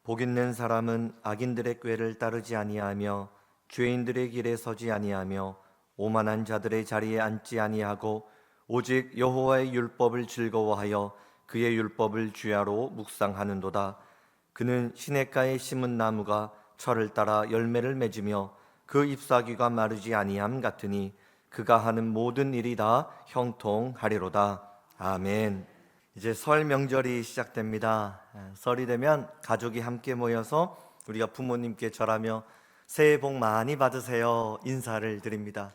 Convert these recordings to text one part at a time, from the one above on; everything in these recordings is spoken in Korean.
복 있는 사람은 악인들의 꾀를 따르지 아니하며 죄인들의 길에 서지 아니하며 오만한 자들의 자리에 앉지 아니하고 오직 여호와의 율법을 즐거워하여 그의 율법을 주야로 묵상하는도다. 그는 시냇가에 심은 나무가 철을 따라 열매를 맺으며 그 잎사귀가 마르지 아니함 같으니 그가 하는 모든 일이 다 형통하리로다. 아멘. 이제 설 명절이 시작됩니다. 설이 되면 가족이 함께 모여서 우리가 부모님께 절하며 새해 복 많이 받으세요 인사를 드립니다.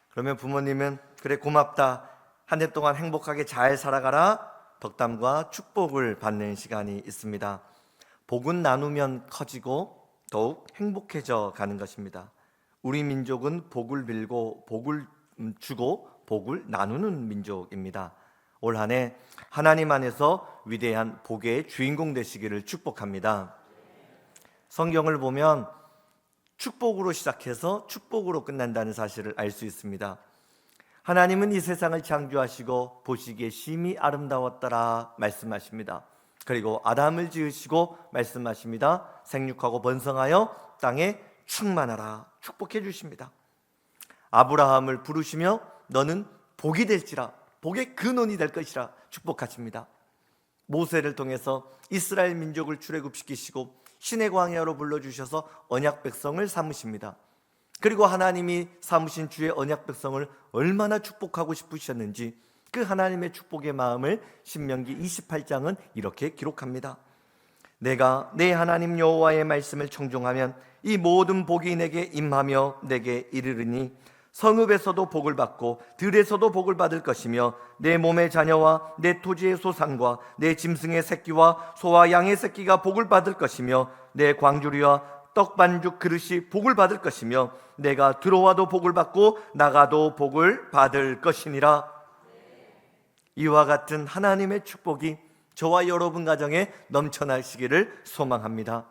그러면 부모님은 그래 고맙다, 한 해 동안 행복하게 잘 살아가라 덕담과 축복을 받는 시간이 있습니다. 복은 나누면 커지고 더욱 행복해져 가는 것입니다. 우리 민족은 복을 빌고 복을 주고 복을 나누는 민족입니다. 올 한 해 하나님 안에서 위대한 복의 주인공 되시기를 축복합니다. 성경을 보면 축복으로 시작해서 축복으로 끝난다는 사실을 알 수 있습니다. 하나님은 이 세상을 창조하시고 보시기에 심히 아름다웠더라 말씀하십니다. 그리고 아담을 지으시고 말씀하십니다. 생육하고 번성하여 땅에 충만하라 축복해 주십니다. 아브라함을 부르시며 너는 복이 될지라, 복의 근원이 될 것이라 축복하십니다. 모세를 통해서 이스라엘 민족을 출애굽시키시고 신의 광야로 불러주셔서 언약 백성을 삼으십니다. 그리고 하나님이 삼으신 주의 언약 백성을 얼마나 축복하고 싶으셨는지 그 하나님의 축복의 마음을 신명기 28장은 이렇게 기록합니다. 내가 내 하나님 여호와의 말씀을 청종하면 이 모든 복이 내게 임하며 내게 이르르니 성읍에서도 복을 받고 들에서도 복을 받을 것이며 내 몸의 자녀와 내 토지의 소산과 내 짐승의 새끼와 소와 양의 새끼가 복을 받을 것이며 내 광주리와 떡반죽 그릇이 복을 받을 것이며 내가 들어와도 복을 받고 나가도 복을 받을 것이니라. 이와 같은 하나님의 축복이 저와 여러분 가정에 넘쳐나시기를 소망합니다.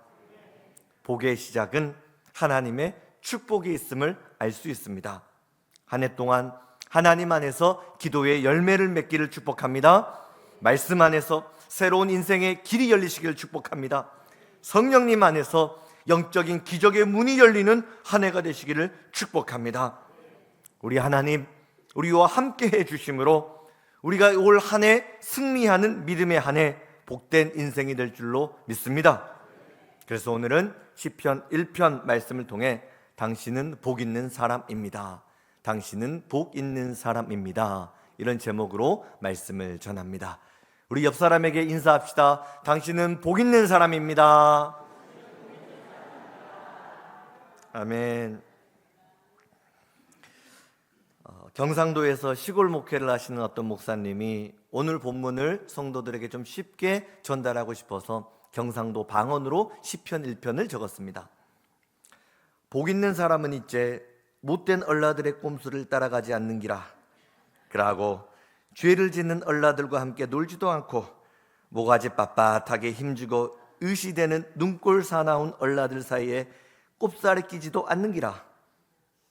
복의 시작은 하나님의 축복이 있음을 알 수 있습니다. 한 해 동안 하나님 안에서 기도의 열매를 맺기를 축복합니다. 말씀 안에서 새로운 인생의 길이 열리시기를 축복합니다. 성령님 안에서 영적인 기적의 문이 열리는 한 해가 되시기를 축복합니다. 우리 하나님, 우리와 함께 해주심으로 우리가 올 한 해 승리하는 믿음의 한 해, 복된 인생이 될 줄로 믿습니다. 그래서 오늘은 시편 1편 말씀을 통해 당신은 복 있는 사람입니다, 당신은 복 있는 사람입니다, 이런 제목으로 말씀을 전합니다. 우리 옆 사람에게 인사합시다. 당신은 복 있는 사람입니다. 아멘. 경상도에서 시골 목회를 하시는 어떤 목사님이 오늘 본문을 성도들에게 좀 쉽게 전달하고 싶어서 경상도 방언으로 시편 1편을 적었습니다. 복 있는 사람은 이제 못된 얼라들의 꼼수를 따라가지 않는기라. 그러고 죄를 짓는 얼라들과 함께 놀지도 않고 모가지 빳빳하게 힘주고 의시되는 눈꼴 사나운 얼라들 사이에 꼽살에 끼지도 않는기라.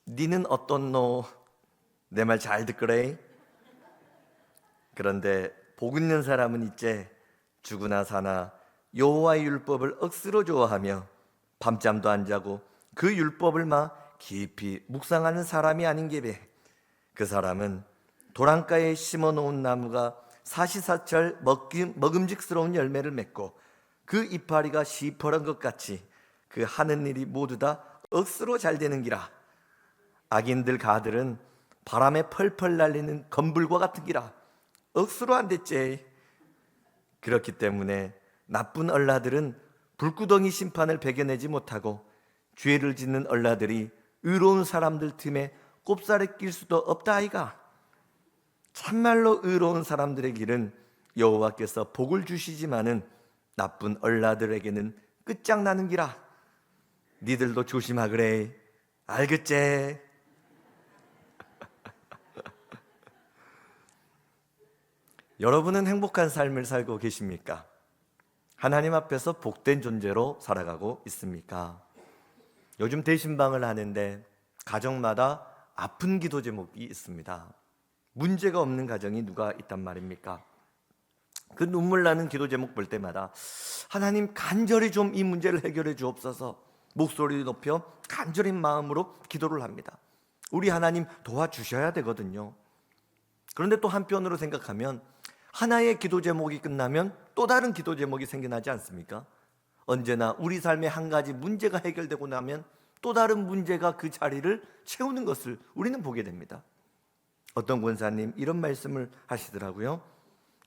니는 어떻노? 내 말 잘 듣거래. 그런데 복 있는 사람은 이제 죽으나 사나 여호와의 율법을 억수로 좋아하며 밤잠도 안 자고 그 율법을 막 깊이 묵상하는 사람이 아닌게배. 그 사람은 도랑가에 심어놓은 나무가 사시사철 먹음직스러운 열매를 맺고 그 이파리가 시퍼런 것 같이 그 하는 일이 모두 다 억수로 잘 되는 기라. 악인들 가들은 바람에 펄펄 날리는 건불과 같은 기라. 억수로 안 됐지. 그렇기 때문에 나쁜 얼라들은 불구덩이 심판을 배겨내지 못하고 죄를 짓는 얼라들이 의로운 사람들 틈에 꼽살에 낄 수도 없다 아이가. 참말로 의로운 사람들의 길은 여호와께서 복을 주시지만은 나쁜 얼라들에게는 끝장나는 기라. 니들도 조심하그래. 알겠제? 여러분은 행복한 삶을 살고 계십니까? 하나님 앞에서 복된 존재로 살아가고 있습니까? 요즘 대신방을 하는데 가정마다 아픈 기도 제목이 있습니다. 문제가 없는 가정이 누가 있단 말입니까? 그 눈물 나는 기도 제목 볼 때마다 하나님 간절히 좀 이 문제를 해결해 주옵소서, 목소리를 높여 간절히 마음으로 기도를 합니다. 우리 하나님 도와주셔야 되거든요. 그런데 또 한편으로 생각하면 하나의 기도 제목이 끝나면 또 다른 기도 제목이 생겨나지 않습니까? 언제나 우리 삶에 한 가지 문제가 해결되고 나면 또 다른 문제가 그 자리를 채우는 것을 우리는 보게 됩니다. 어떤 권사님 이런 말씀을 하시더라고요.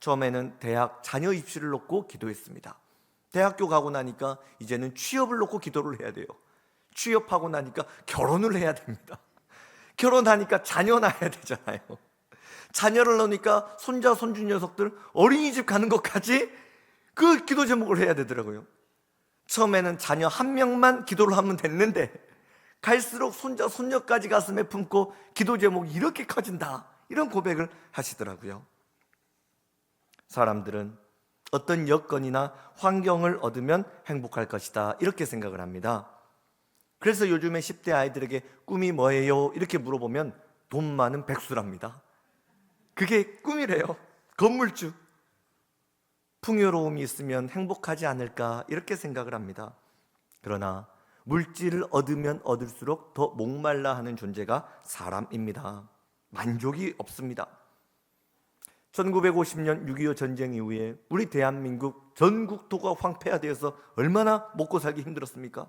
처음에는 대학 자녀 입시를 놓고 기도했습니다. 대학교 가고 나니까 이제는 취업을 놓고 기도를 해야 돼요. 취업하고 나니까 결혼을 해야 됩니다. 결혼하니까 자녀 낳아야 되잖아요. 자녀를 낳으니까 손자 손주 녀석들 어린이집 가는 것까지 그 기도 제목을 해야 되더라고요. 처음에는 자녀 한 명만 기도를 하면 됐는데 갈수록 손자 손녀까지 가슴에 품고 기도 제목이 이렇게 커진다, 이런 고백을 하시더라고요. 사람들은 어떤 여건이나 환경을 얻으면 행복할 것이다, 이렇게 생각을 합니다. 그래서 요즘에 10대 아이들에게 꿈이 뭐예요? 이렇게 물어보면 돈 많은 백수랍니다. 그게 꿈이래요. 건물주. 풍요로움이 있으면 행복하지 않을까, 이렇게 생각을 합니다. 그러나 물질을 얻으면 얻을수록 더 목말라 하는 존재가 사람입니다. 만족이 없습니다. 1950년 6.25 전쟁 이후에 우리 대한민국 전 국토가 황폐화되어서 얼마나 먹고 살기 힘들었습니까?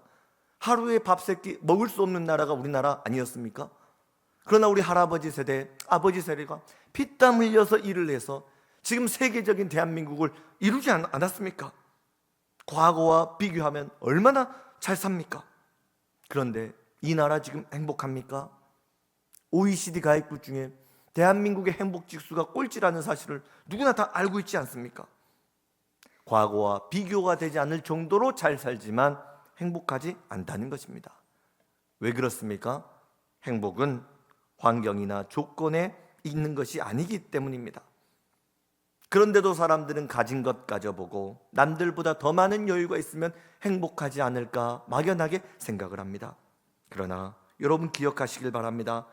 하루에 밥 세끼 먹을 수 없는 나라가 우리나라 아니었습니까? 그러나 우리 할아버지 세대, 아버지 세대가 피땀 흘려서 일을 해서 지금 세계적인 대한민국을 이루지 않았습니까? 과거와 비교하면 얼마나 잘 삽니까? 그런데 이 나라 지금 행복합니까? OECD 가입국 중에 대한민국의 행복 지수가 꼴찌라는 사실을 누구나 다 알고 있지 않습니까? 과거와 비교가 되지 않을 정도로 잘 살지만 행복하지 않다는 것입니다. 왜 그렇습니까? 행복은 환경이나 조건에 있는 것이 아니기 때문입니다. 그런데도 사람들은 가진 것 가져보고 남들보다 더 많은 여유가 있으면 행복하지 않을까 막연하게 생각을 합니다. 그러나 여러분 기억하시길 바랍니다.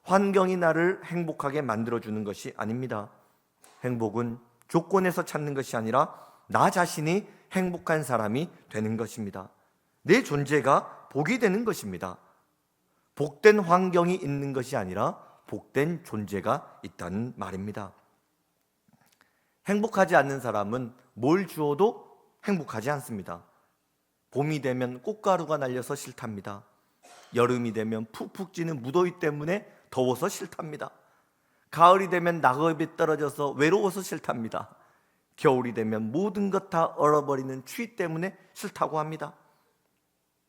환경이 나를 행복하게 만들어주는 것이 아닙니다. 행복은 조건에서 찾는 것이 아니라 나 자신이 행복한 사람이 되는 것입니다. 내 존재가 복이 되는 것입니다. 복된 환경이 있는 것이 아니라 복된 존재가 있다는 말입니다. 행복하지 않는 사람은 뭘 주어도 행복하지 않습니다. 봄이 되면 꽃가루가 날려서 싫답니다. 여름이 되면 푹푹 찌는 무더위 때문에 더워서 싫답니다. 가을이 되면 낙엽이 떨어져서 외로워서 싫답니다. 겨울이 되면 모든 것 다 얼어버리는 추위 때문에 싫다고 합니다.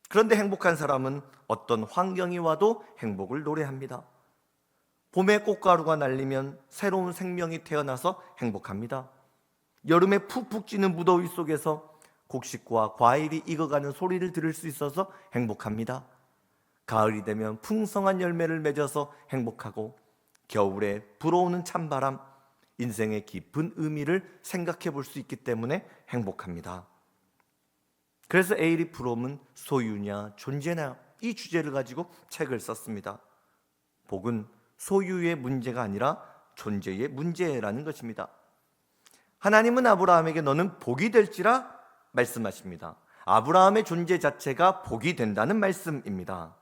그런데 행복한 사람은 어떤 환경이 와도 행복을 노래합니다. 봄에 꽃가루가 날리면 새로운 생명이 태어나서 행복합니다. 여름에 푹푹 찌는 무더위 속에서 곡식과 과일이 익어가는 소리를 들을 수 있어서 행복합니다. 가을이 되면 풍성한 열매를 맺어서 행복하고 겨울에 불어오는 찬바람, 인생의 깊은 의미를 생각해 볼 수 있기 때문에 행복합니다. 그래서 에이리 프롬은 소유냐 존재냐 이 주제를 가지고 책을 썼습니다. 복은 소유의 문제가 아니라 존재의 문제라는 것입니다. 하나님은 아브라함에게 너는 복이 될지라 말씀하십니다. 아브라함의 존재 자체가 복이 된다는 말씀입니다.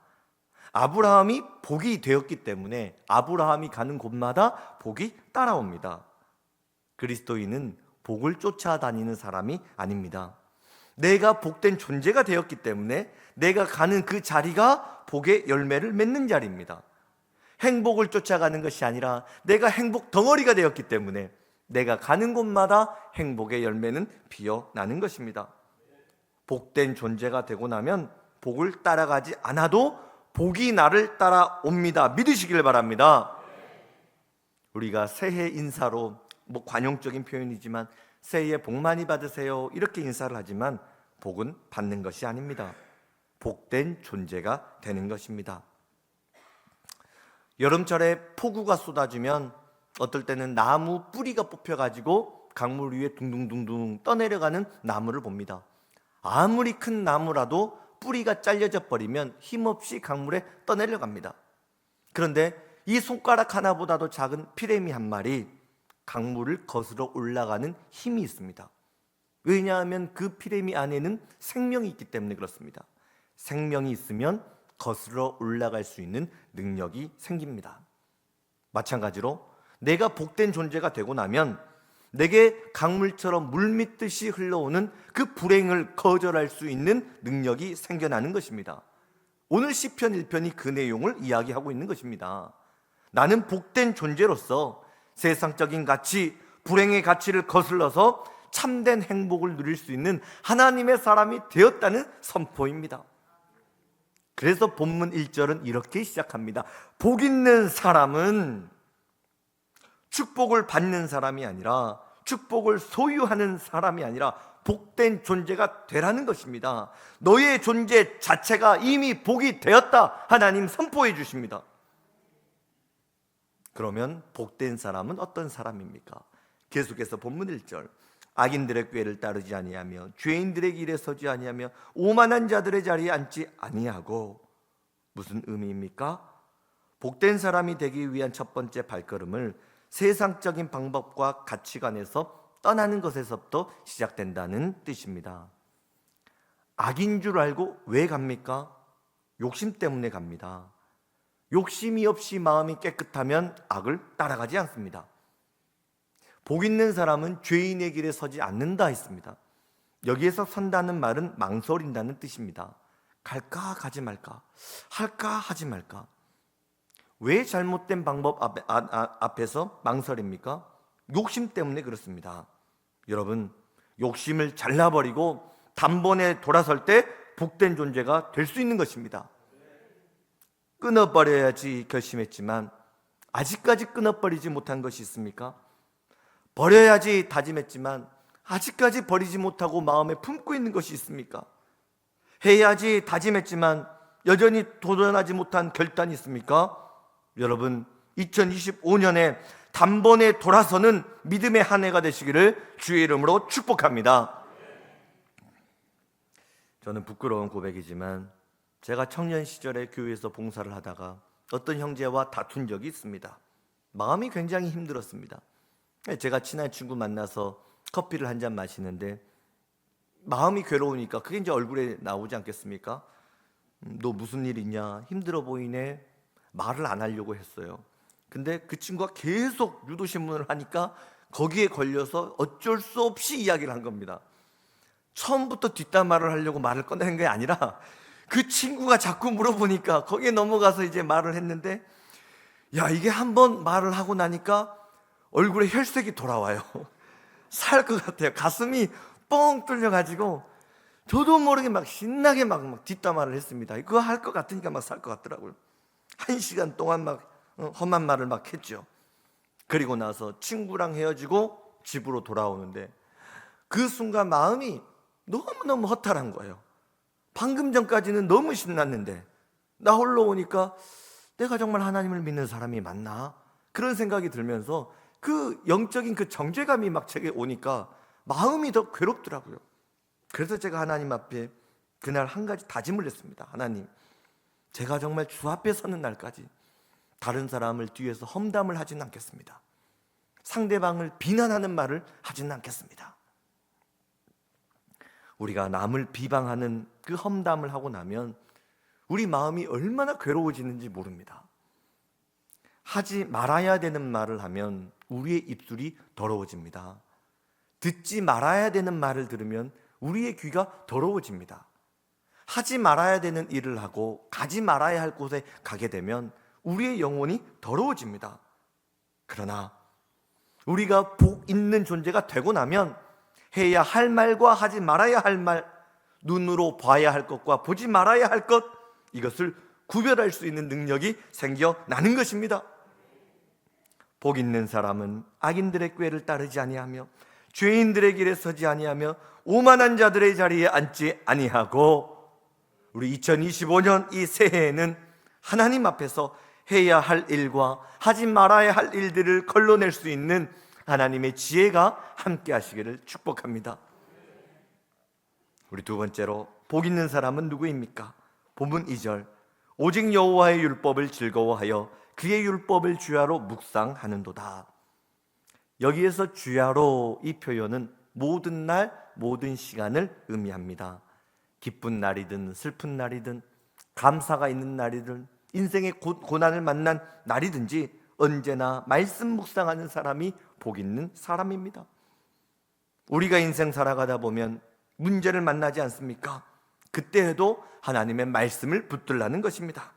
아브라함이 복이 되었기 때문에 아브라함이 가는 곳마다 복이 따라옵니다. 그리스도인은 복을 쫓아다니는 사람이 아닙니다. 내가 복된 존재가 되었기 때문에 내가 가는 그 자리가 복의 열매를 맺는 자리입니다. 행복을 쫓아가는 것이 아니라 내가 행복 덩어리가 되었기 때문에 내가 가는 곳마다 행복의 열매는 피어나는 것입니다. 복된 존재가 되고 나면 복을 따라가지 않아도 복이 나를 따라옵니다. 믿으시길 바랍니다. 우리가 새해 인사로 관용적인 표현이지만 새해에 복 많이 받으세요 이렇게 인사를 하지만 복은 받는 것이 아닙니다. 복된 존재가 되는 것입니다. 여름철에 폭우가 쏟아지면 어떨 때는 나무 뿌리가 뽑혀가지고 강물 위에 둥둥둥둥 떠내려가는 나무를 봅니다. 아무리 큰 나무라도 뿌리가 잘려져 버리면 힘없이 강물에 떠내려갑니다. 그런데 이 손가락 하나보다도 작은 피레미 한 마리 강물을 거스러 올라가는 힘이 있습니다. 왜냐하면 그 피레미 안에는 생명이 있기 때문에 그렇습니다. 생명이 있으면 거스러 올라갈 수 있는 능력이 생깁니다. 마찬가지로 내가 복된 존재가 되고 나면 내게 강물처럼 물밀듯이 흘러오는 그 불행을 거절할 수 있는 능력이 생겨나는 것입니다. 오늘 시편 1편이 그 내용을 이야기하고 있는 것입니다. 나는 복된 존재로서 세상적인 가치, 불행의 가치를 거슬러서 참된 행복을 누릴 수 있는 하나님의 사람이 되었다는 선포입니다. 그래서 본문 1절은 이렇게 시작합니다. 복 있는 사람은 축복을 받는 사람이 아니라, 축복을 소유하는 사람이 아니라 복된 존재가 되라는 것입니다. 너의 존재 자체가 이미 복이 되었다, 하나님 선포해 주십니다. 그러면 복된 사람은 어떤 사람입니까? 계속해서 본문 1절, 악인들의 꾀를 따르지 아니하며 죄인들의 길에 서지 아니하며 오만한 자들의 자리에 앉지 아니하고. 무슨 의미입니까? 복된 사람이 되기 위한 첫 번째 발걸음을 세상적인 방법과 가치관에서 떠나는 것에서부터 시작된다는 뜻입니다. 악인 줄 알고 왜 갑니까? 욕심 때문에 갑니다. 욕심이 없이 마음이 깨끗하면 악을 따라가지 않습니다. 복 있는 사람은 죄인의 길에 서지 않는다 했습니다. 여기에서 선다는 말은 망설인다는 뜻입니다. 갈까 가지 말까, 할까 하지 말까. 왜 잘못된 방법 앞에서 망설입니까? 욕심 때문에 그렇습니다. 여러분, 욕심을 잘라버리고 단번에 돌아설 때 복된 존재가 될 수 있는 것입니다. 끊어버려야지 결심했지만 아직까지 끊어버리지 못한 것이 있습니까? 버려야지 다짐했지만 아직까지 버리지 못하고 마음에 품고 있는 것이 있습니까? 해야지 다짐했지만 여전히 도전하지 못한 결단이 있습니까? 여러분, 2025년에 단번에 돌아서는 믿음의 한 해가 되시기를 주의 이름으로 축복합니다. 저는 부끄러운 고백이지만 제가 청년 시절에 교회에서 봉사를 하다가 어떤 형제와 다툰 적이 있습니다. 마음이 굉장히 힘들었습니다. 제가 친한 친구 만나서 커피를 한 잔 마시는데 마음이 괴로우니까 그게 이제 얼굴에 나오지 않겠습니까? 너 무슨 일 있냐? 힘들어 보이네. 말을 안 하려고 했어요. 근데 그 친구가 계속 유도신문을 하니까 거기에 걸려서 어쩔 수 없이 이야기를 한 겁니다. 처음부터 뒷담화를 하려고 말을 꺼내는 게 아니라 그 친구가 자꾸 물어보니까 거기에 넘어가서 이제 말을 했는데, 야, 이게 한번 말을 하고 나니까 얼굴에 혈색이 돌아와요. 살 것 같아요. 가슴이 뻥 뚫려가지고 저도 모르게 막 신나게 막 뒷담화를 했습니다. 그거 할 것 같으니까 막 살 것 같더라고요. 1시간 동안 막 험한 말을 막 했죠. 그리고 나서 친구랑 헤어지고 집으로 돌아오는데 그 순간 마음이 너무너무 허탈한 거예요. 방금 전까지는 너무 신났는데 나 홀로 오니까 내가 정말 하나님을 믿는 사람이 맞나? 그런 생각이 들면서 그 영적인 그 정죄감이 막 제게 오니까 마음이 더 괴롭더라고요. 그래서 제가 하나님 앞에 그날 한 가지 다짐을 했습니다. 하나님, 제가 정말 주 앞에 서는 날까지 다른 사람을 뒤에서 험담을 하지는 않겠습니다. 상대방을 비난하는 말을 하지는 않겠습니다. 우리가 남을 비방하는 그 험담을 하고 나면 우리 마음이 얼마나 괴로워지는지 모릅니다. 하지 말아야 되는 말을 하면 우리의 입술이 더러워집니다. 듣지 말아야 되는 말을 들으면 우리의 귀가 더러워집니다. 하지 말아야 되는 일을 하고 가지 말아야 할 곳에 가게 되면 우리의 영혼이 더러워집니다. 그러나 우리가 복 있는 존재가 되고 나면 해야 할 말과 하지 말아야 할 말, 눈으로 봐야 할 것과 보지 말아야 할 것, 이것을 구별할 수 있는 능력이 생겨나는 것입니다. 복 있는 사람은 악인들의 꾀를 따르지 아니하며 죄인들의 길에 서지 아니하며 오만한 자들의 자리에 앉지 아니하고. 우리 2025년 이 새해에는 하나님 앞에서 해야 할 일과 하지 말아야 할 일들을 걸러낼 수 있는 하나님의 지혜가 함께 하시기를 축복합니다. 우리 두 번째로 복 있는 사람은 누구입니까? 본문 2절, 오직 여호와의 율법을 즐거워하여 그의 율법을 주야로 묵상하는도다. 여기에서 주야로 이 표현은 모든 날, 모든 시간을 의미합니다. 기쁜 날이든 슬픈 날이든 감사가 있는 날이든 인생의 고난을 만난 날이든지 언제나 말씀 묵상하는 사람이 복 있는 사람입니다. 우리가 인생 살아가다 보면 문제를 만나지 않습니까? 그때에도 하나님의 말씀을 붙들라는 것입니다.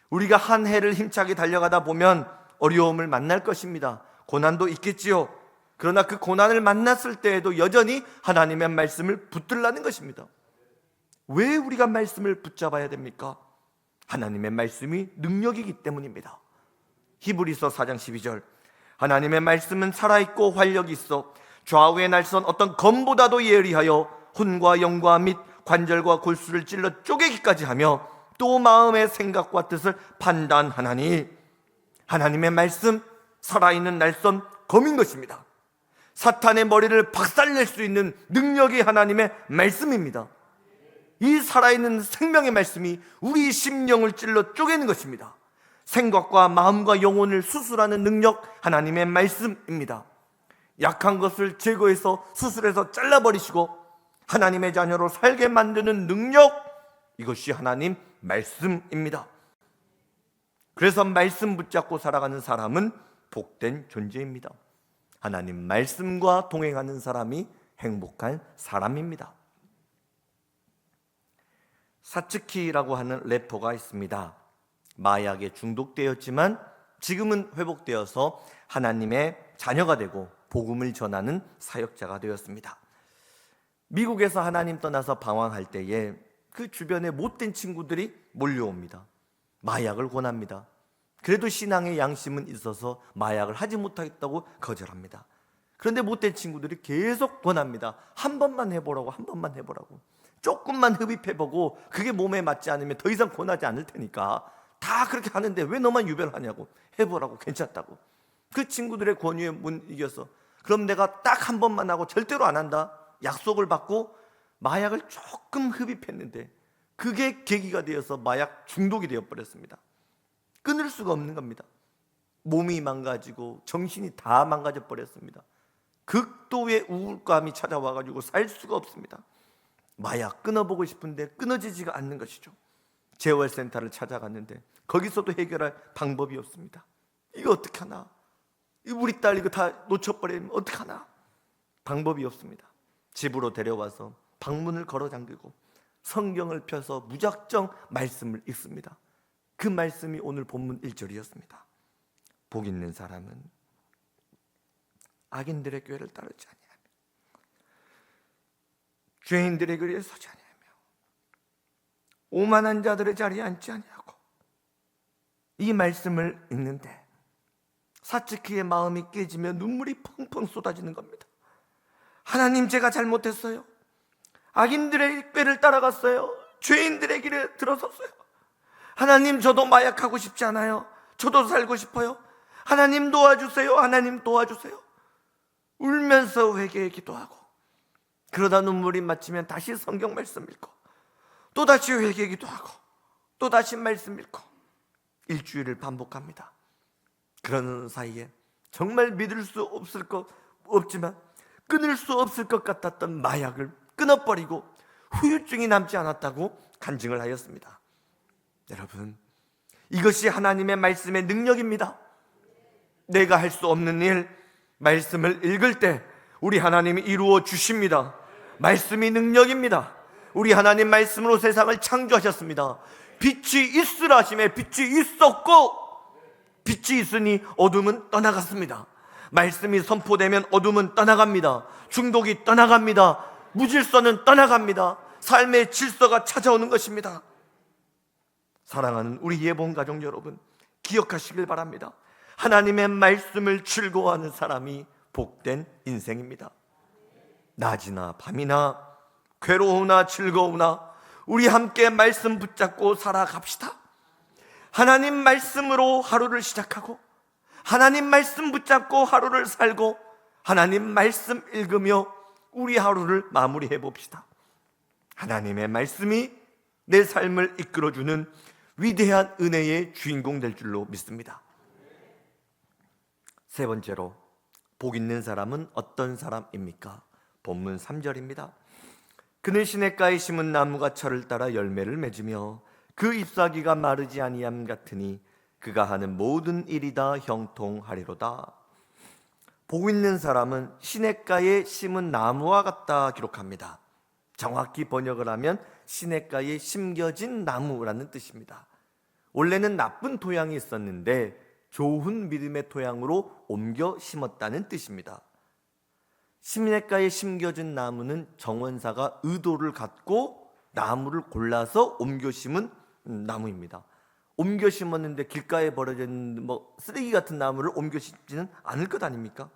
우리가 한 해를 힘차게 달려가다 보면 어려움을 만날 것입니다. 고난도 있겠지요. 그러나 그 고난을 만났을 때에도 여전히 하나님의 말씀을 붙들라는 것입니다. 왜 우리가 말씀을 붙잡아야 됩니까? 하나님의 말씀이 능력이기 때문입니다. 히브리서 4장 12절, 하나님의 말씀은 살아있고 활력이 있어 좌우의 날선 어떤 검보다도 예리하여 혼과 영과 및 관절과 골수를 찔러 쪼개기까지 하며 또 마음의 생각과 뜻을 판단하나니, 하나님의 말씀, 살아있는 날선 검인 것입니다. 사탄의 머리를 박살낼 수 있는 능력이 하나님의 말씀입니다. 이 살아있는 생명의 말씀이 우리 심령을 찔러 쪼개는 것입니다. 생각과 마음과 영혼을 수술하는 능력, 하나님의 말씀입니다. 약한 것을 제거해서 수술해서 잘라버리시고 하나님의 자녀로 살게 만드는 능력, 이것이 하나님 말씀입니다. 그래서 말씀 붙잡고 살아가는 사람은 복된 존재입니다. 하나님 말씀과 동행하는 사람이 행복한 사람입니다. 사츠키라고 하는 래퍼가 있습니다. 마약에 중독되었지만 지금은 회복되어서 하나님의 자녀가 되고 복음을 전하는 사역자가 되었습니다. 미국에서 하나님 떠나서 방황할 때에 그 주변에 못된 친구들이 몰려옵니다. 마약을 권합니다. 그래도 신앙의 양심은 있어서 마약을 하지 못하겠다고 거절합니다. 그런데 못된 친구들이 계속 권합니다. 한 번만 해보라고, 한 번만 해보라고. 조금만 흡입해보고 그게 몸에 맞지 않으면 더 이상 권하지 않을 테니까. 다 그렇게 하는데 왜 너만 유별하냐고. 해보라고, 괜찮다고. 그 친구들의 권유에 못 이겨서 그럼 내가 딱 한 번만 하고 절대로 안 한다 약속을 받고 마약을 조금 흡입했는데 그게 계기가 되어서 마약 중독이 되어버렸습니다. 끊을 수가 없는 겁니다. 몸이 망가지고 정신이 다 망가져 버렸습니다. 극도의 우울감이 찾아와가지고 살 수가 없습니다. 마약 끊어보고 싶은데 끊어지지가 않는 것이죠. 재활센터를 찾아갔는데 거기서도 해결할 방법이 없습니다. 이거 어떡하나? 우리 딸 이거 다 놓쳐버리면 어떡하나? 방법이 없습니다. 집으로 데려와서 방문을 걸어 잠그고 성경을 펴서 무작정 말씀을 읽습니다. 그 말씀이 오늘 본문 1절이었습니다. 복 있는 사람은 악인들의 꾀를 따르지 아니하며 죄인들의 길에 서지 아니하며 오만한 자들의 자리에 앉지 아니하고. 이 말씀을 읽는데 사츠키의 마음이 깨지며 눈물이 펑펑 쏟아지는 겁니다. 하나님, 제가 잘못했어요. 악인들의 꾀를 따라갔어요. 죄인들의 길에 들어섰어요. 하나님, 저도 마약하고 싶지 않아요. 저도 살고 싶어요. 하나님 도와주세요. 하나님 도와주세요. 울면서 회개에 기도하고 그러다 눈물이 맺히면 다시 성경 말씀 읽고 또다시 회개에 기도하고 또다시 말씀 읽고 일주일을 반복합니다. 그러는 사이에 정말 믿을 수 없지만 끊을 수 없을 것 같았던 마약을 끊어버리고 후유증이 남지 않았다고 간증을 하였습니다. 여러분, 이것이 하나님의 말씀의 능력입니다. 내가 할 수 없는 일, 말씀을 읽을 때 우리 하나님이 이루어 주십니다. 말씀이 능력입니다. 우리 하나님 말씀으로 세상을 창조하셨습니다. 빛이 있으라 하심에 빛이 있었고 빛이 있으니 어둠은 떠나갔습니다. 말씀이 선포되면 어둠은 떠나갑니다. 중독이 떠나갑니다. 무질서는 떠나갑니다. 삶의 질서가 찾아오는 것입니다. 사랑하는 우리 예본 가족 여러분, 기억하시길 바랍니다. 하나님의 말씀을 즐거워하는 사람이 복된 인생입니다. 낮이나 밤이나 괴로우나 즐거우나 우리 함께 말씀 붙잡고 살아갑시다. 하나님 말씀으로 하루를 시작하고 하나님 말씀 붙잡고 하루를 살고 하나님 말씀 읽으며 우리 하루를 마무리해 봅시다. 하나님의 말씀이 내 삶을 이끌어주는 위대한 은혜의 주인공 될 줄로 믿습니다. 세 번째로, 복 있는 사람은 어떤 사람입니까? 본문 3절입니다. 그는 시냇가에 심은 나무가 철을 따라 열매를 맺으며 그 잎사귀가 마르지 아니함 같으니 그가 하는 모든 일이 다 형통하리로다. 복 있는 사람은 시냇가에 심은 나무와 같다 기록합니다. 정확히 번역을 하면 시냇가에 심겨진 나무라는 뜻입니다. 원래는 나쁜 토양이 있었는데 좋은 믿음의 토양으로 옮겨 심었다는 뜻입니다. 시냇가에 심겨진 나무는 정원사가 의도를 갖고 나무를 골라서 옮겨 심은 나무입니다. 옮겨 심었는데 길가에 버려져 있는 쓰레기 같은 나무를 옮겨 심지는 않을 것 아닙니까?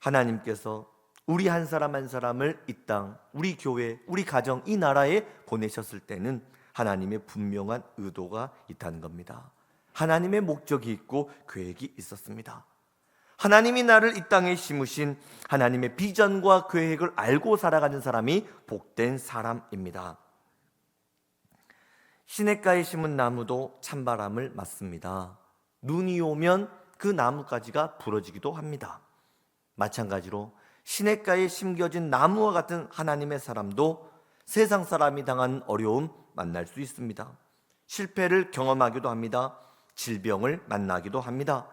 하나님께서 우리 한 사람 한 사람을 이 땅, 우리 교회, 우리 가정, 이 나라에 보내셨을 때는 하나님의 분명한 의도가 있다는 겁니다. 하나님의 목적이 있고 계획이 있었습니다. 하나님이 나를 이 땅에 심으신 하나님의 비전과 계획을 알고 살아가는 사람이 복된 사람입니다. 시냇가에 심은 나무도 찬바람을 맞습니다. 눈이 오면 그 나뭇가지가 부러지기도 합니다. 마찬가지로 시냇가에 심겨진 나무와 같은 하나님의 사람도 세상 사람이 당한 어려움 만날 수 있습니다. 실패를 경험하기도 합니다. 질병을 만나기도 합니다.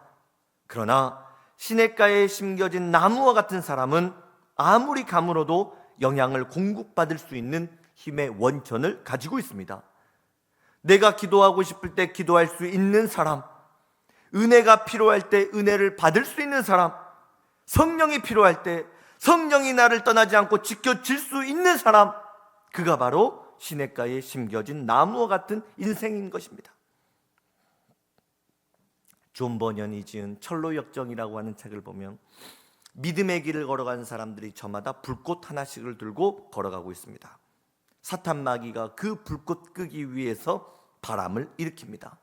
그러나 시냇가에 심겨진 나무와 같은 사람은 아무리 가물어도 영향을 공급받을 수 있는 힘의 원천을 가지고 있습니다. 내가 기도하고 싶을 때 기도할 수 있는 사람, 은혜가 필요할 때 은혜를 받을 수 있는 사람, 성령이 필요할 때 성령이 나를 떠나지 않고 지켜질 수 있는 사람, 그가 바로 시냇가에 심겨진 나무와 같은 인생인 것입니다. 존 버년이 지은 철로역정이라고 하는 책을 보면 믿음의 길을 걸어가는 사람들이 저마다 불꽃 하나씩을 들고 걸어가고 있습니다. 사탄 마귀가 그 불꽃 끄기 위해서 바람을 일으킵니다.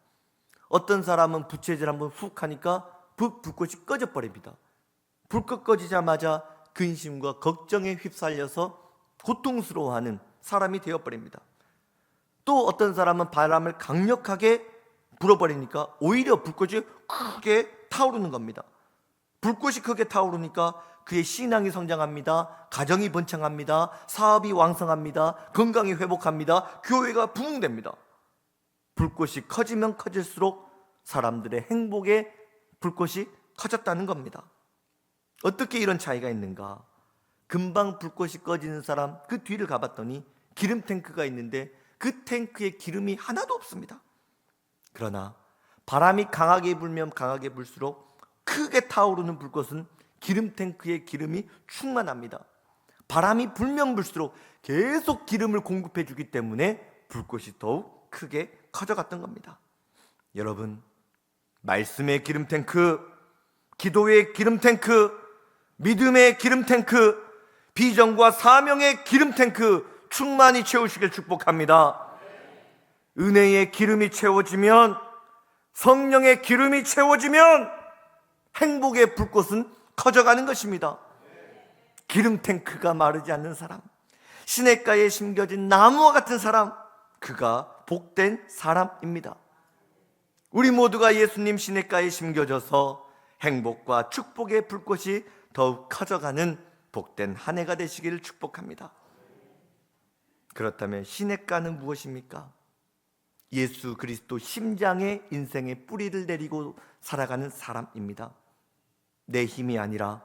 어떤 사람은 부채질 한번 훅 하니까 불꽃이 꺼져버립니다. 불꽃 꺼지자마자 근심과 걱정에 휩쓸려서 고통스러워하는 사람이 되어버립니다. 또 어떤 사람은 바람을 강력하게 불어버리니까 오히려 불꽃이 크게 타오르는 겁니다. 불꽃이 크게 타오르니까 그의 신앙이 성장합니다. 가정이 번창합니다. 사업이 왕성합니다. 건강이 회복합니다. 교회가 부흥됩니다. 불꽃이 커지면 커질수록 사람들의 행복의 불꽃이 커졌다는 겁니다. 어떻게 이런 차이가 있는가? 금방 불꽃이 꺼지는 사람 그 뒤를 가봤더니 기름 탱크가 있는데 그 탱크에 기름이 하나도 없습니다. 그러나 바람이 강하게 불면 강하게 불수록 크게 타오르는 불꽃은 기름 탱크에 기름이 충만합니다. 바람이 불면 불수록 계속 기름을 공급해 주기 때문에 불꽃이 더욱 크게 커져갔던 겁니다. 여러분, 말씀의 기름 탱크, 기도의 기름 탱크, 믿음의 기름 탱크, 비전과 사명의 기름 탱크 충만히 채우시길 축복합니다. 은혜의 기름이 채워지면, 성령의 기름이 채워지면 행복의 불꽃은 커져가는 것입니다. 기름 탱크가 마르지 않는 사람, 시냇가에 심겨진 나무와 같은 사람, 그가 복된 사람입니다. 우리 모두가 예수님 시냇가에 심겨져서 행복과 축복의 불꽃이 더욱 커져가는 복된 한 해가 되시기를 축복합니다. 그렇다면 시냇가는 무엇입니까? 예수 그리스도 심장에 인생의 뿌리를 내리고 살아가는 사람입니다. 내 힘이 아니라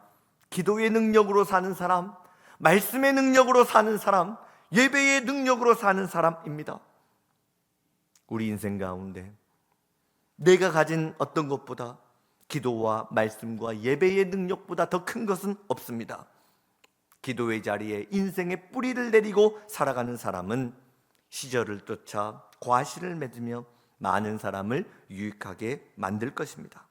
기도의 능력으로 사는 사람, 말씀의 능력으로 사는 사람, 예배의 능력으로 사는 사람입니다. 우리 인생 가운데 내가 가진 어떤 것보다 기도와 말씀과 예배의 능력보다 더 큰 것은 없습니다. 기도의 자리에 인생의 뿌리를 내리고 살아가는 사람은 시절을 쫓아 과실을 맺으며 많은 사람을 유익하게 만들 것입니다.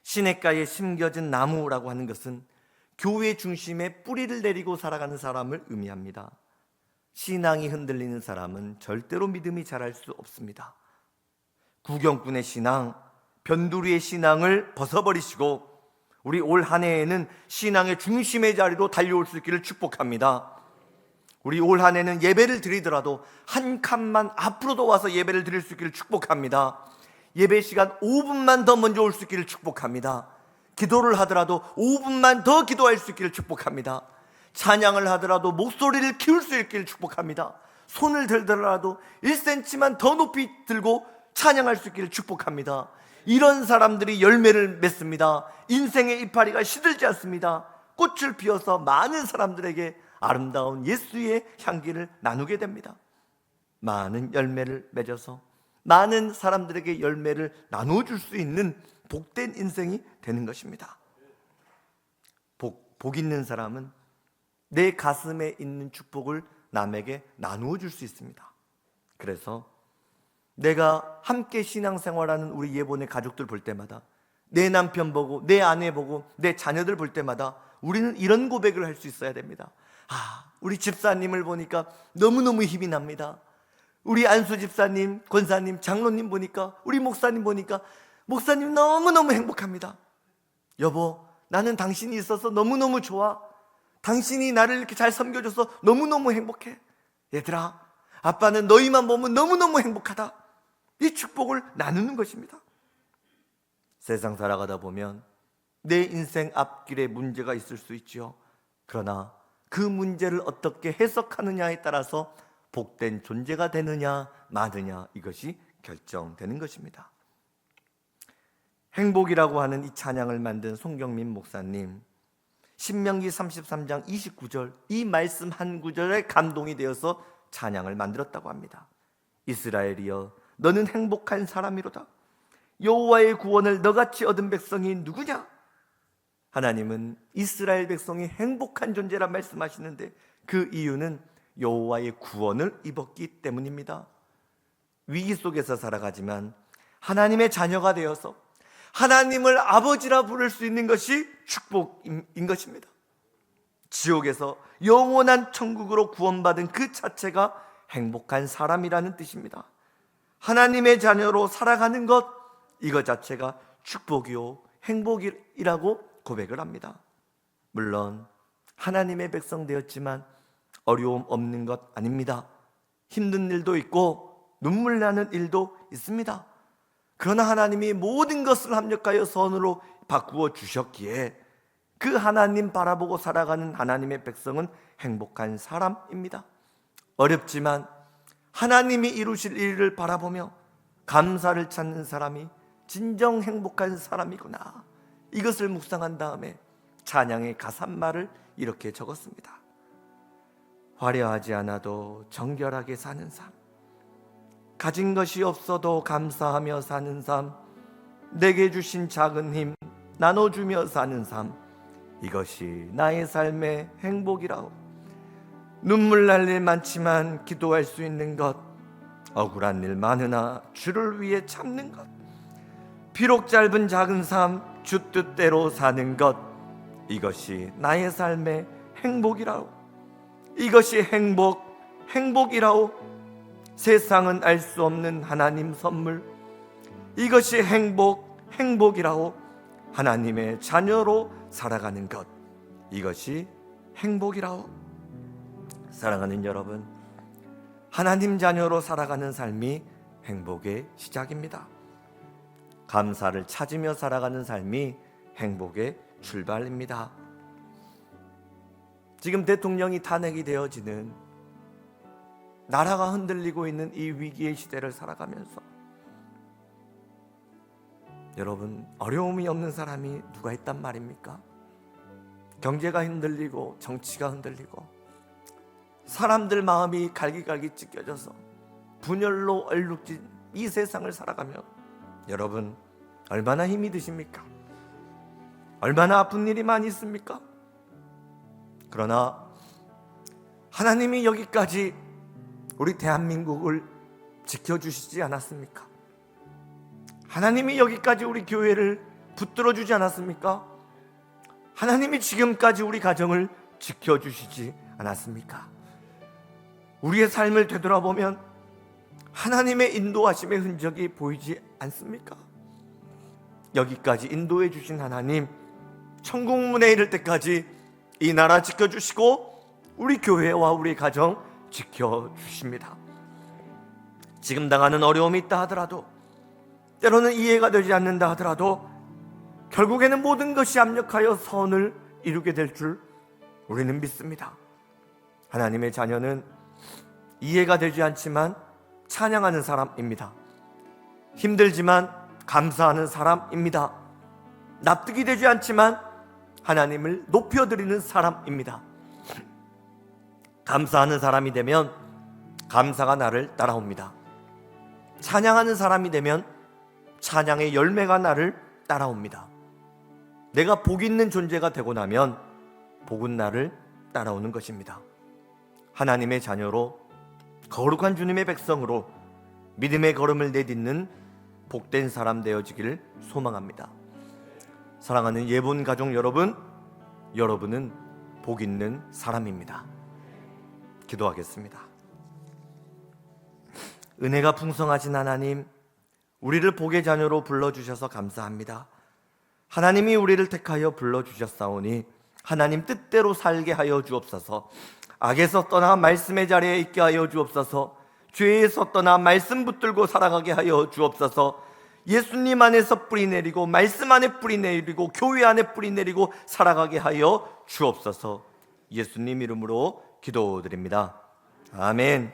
시냇가에 심겨진 나무라고 하는 것은 교회 중심에 뿌리를 내리고 살아가는 사람을 의미합니다. 신앙이 흔들리는 사람은 절대로 믿음이 자랄 수 없습니다. 구경꾼의 신앙, 변두리의 신앙을 벗어버리시고 우리 올 한 해에는 신앙의 중심의 자리로 달려올 수 있기를 축복합니다. 우리 올 한 해는 예배를 드리더라도 한 칸만 앞으로도 와서 예배를 드릴 수 있기를 축복합니다. 예배 시간 5분만 더 먼저 올 수 있기를 축복합니다. 기도를 하더라도 5분만 더 기도할 수 있기를 축복합니다. 찬양을 하더라도 목소리를 키울 수 있기를 축복합니다. 손을 들더라도 1cm만 더 높이 들고 찬양할 수 있기를 축복합니다. 이런 사람들이 열매를 맺습니다. 인생의 이파리가 시들지 않습니다. 꽃을 피워서 많은 사람들에게 아름다운 예수의 향기를 나누게 됩니다. 많은 열매를 맺어서 많은 사람들에게 열매를 나누어 줄 수 있는 복된 인생이 되는 것입니다. 복 있는 사람은 내 가슴에 있는 축복을 남에게 나누어 줄 수 있습니다. 그래서 내가 함께 신앙생활하는 우리 예본의 가족들 볼 때마다, 내 남편 보고 내 아내 보고 내 자녀들 볼 때마다 우리는 이런 고백을 할 수 있어야 됩니다. 우리 집사님을 보니까 너무너무 힘이 납니다. 우리 안수 집사님, 권사님, 장로님 보니까, 우리 목사님 보니까 목사님 너무너무 행복합니다. 여보, 나는 당신이 있어서 너무너무 좋아. 당신이 나를 이렇게 잘 섬겨줘서 너무너무 행복해. 얘들아, 아빠는 너희만 보면 너무너무 행복하다. 이 축복을 나누는 것입니다. 세상 살아가다 보면 내 인생 앞길에 문제가 있을 수 있죠. 그러나 그 문제를 어떻게 해석하느냐에 따라서 복된 존재가 되느냐 마느냐, 이것이 결정되는 것입니다. 행복이라고 하는 이 찬양을 만든 송경민 목사님, 신명기 33장 29절 이 말씀 한 구절에 감동이 되어서 찬양을 만들었다고 합니다. 이스라엘이여, 너는 행복한 사람이로다. 여호와의 구원을 너같이 얻은 백성이 누구냐? 하나님은 이스라엘 백성이 행복한 존재라 말씀하시는데 그 이유는 여호와의 구원을 입었기 때문입니다. 위기 속에서 살아가지만 하나님의 자녀가 되어서 하나님을 아버지라 부를 수 있는 것이 축복인 것입니다. 지옥에서 영원한 천국으로 구원받은 그 자체가 행복한 사람이라는 뜻입니다. 하나님의 자녀로 살아가는 것, 이것 자체가 축복이요 행복이라고 고백을 합니다. 물론 하나님의 백성 되었지만 어려움 없는 것 아닙니다. 힘든 일도 있고 눈물 나는 일도 있습니다. 그러나 하나님이 모든 것을 합력하여 선으로 바꾸어 주셨기에 그 하나님 바라보고 살아가는 하나님의 백성은 행복한 사람입니다. 어렵지만 하나님이 이루실 일을 바라보며 감사를 찾는 사람이 진정 행복한 사람이구나, 이것을 묵상한 다음에 찬양의 가사말을 이렇게 적었습니다. 화려하지 않아도 정결하게 사는 삶, 가진 것이 없어도 감사하며 사는 삶, 내게 주신 작은 힘 나눠주며 사는 삶, 이것이 나의 삶의 행복이라오. 눈물 날 일 많지만 기도할 수 있는 것, 억울한 일 많으나 주를 위해 참는 것, 비록 짧은 작은 삶 주 뜻대로 사는 것, 이것이 나의 삶의 행복이라오. 이것이 행복이라오. 세상은 알 수 없는 하나님 선물, 이것이 행복이라오. 하나님의 자녀로 살아가는 것, 이것이 행복이라오. 사랑하는 여러분, 하나님 자녀로 살아가는 삶이 행복의 시작입니다. 감사를 찾으며 살아가는 삶이 행복의 출발입니다. 지금 대통령이 탄핵이 되어지는, 나라가 흔들리고 있는 이 위기의 시대를 살아가면서 여러분, 어려움이 없는 사람이 누가 있단 말입니까? 경제가 흔들리고 정치가 흔들리고 사람들 마음이 갈기갈기 찢겨져서 분열로 얼룩진 이 세상을 살아가며 여러분, 얼마나 힘이 드십니까? 얼마나 아픈 일이 많이 있습니까? 그러나 하나님이 여기까지 우리 대한민국을 지켜주시지 않았습니까? 하나님이 여기까지 우리 교회를 붙들어 주지 않았습니까? 하나님이 지금까지 우리 가정을 지켜주시지 않았습니까? 우리의 삶을 되돌아보면 하나님의 인도하심의 흔적이 보이지 않습니까? 여기까지 인도해 주신 하나님, 천국 문에 이를 때까지 이 나라 지켜주시고 우리 교회와 우리 가정 지켜주십니다. 지금 당하는 어려움이 있다 하더라도, 때로는 이해가 되지 않는다 하더라도 결국에는 모든 것이 합력하여 선을 이루게 될 줄 우리는 믿습니다. 하나님의 자녀는 이해가 되지 않지만 찬양하는 사람입니다. 힘들지만 감사하는 사람입니다. 납득이 되지 않지만 하나님을 높여드리는 사람입니다. 감사하는 사람이 되면 감사가 나를 따라옵니다. 찬양하는 사람이 되면 찬양의 열매가 나를 따라옵니다. 내가 복 있는 존재가 되고 나면 복은 나를 따라오는 것입니다. 하나님의 자녀로 거룩한 주님의 백성으로 믿음의 걸음을 내딛는 복된 사람 되어지기를 소망합니다. 사랑하는 예본 가족 여러분, 여러분은 복 있는 사람입니다. 기도하겠습니다. 은혜가 풍성하신 하나님, 우리를 복의 자녀로 불러주셔서 감사합니다. 하나님이 우리를 택하여 불러주셨사오니 하나님 뜻대로 살게 하여 주옵소서. 악에서 떠나 말씀의 자리에 있게 하여 주옵소서. 죄에서 떠나 말씀 붙들고 살아가게 하여 주옵소서. 예수님 안에서 뿌리 내리고 말씀 안에 뿌리 내리고 교회 안에 뿌리 내리고 살아가게 하여 주옵소서. 예수님 이름으로 기도드립니다. 아멘.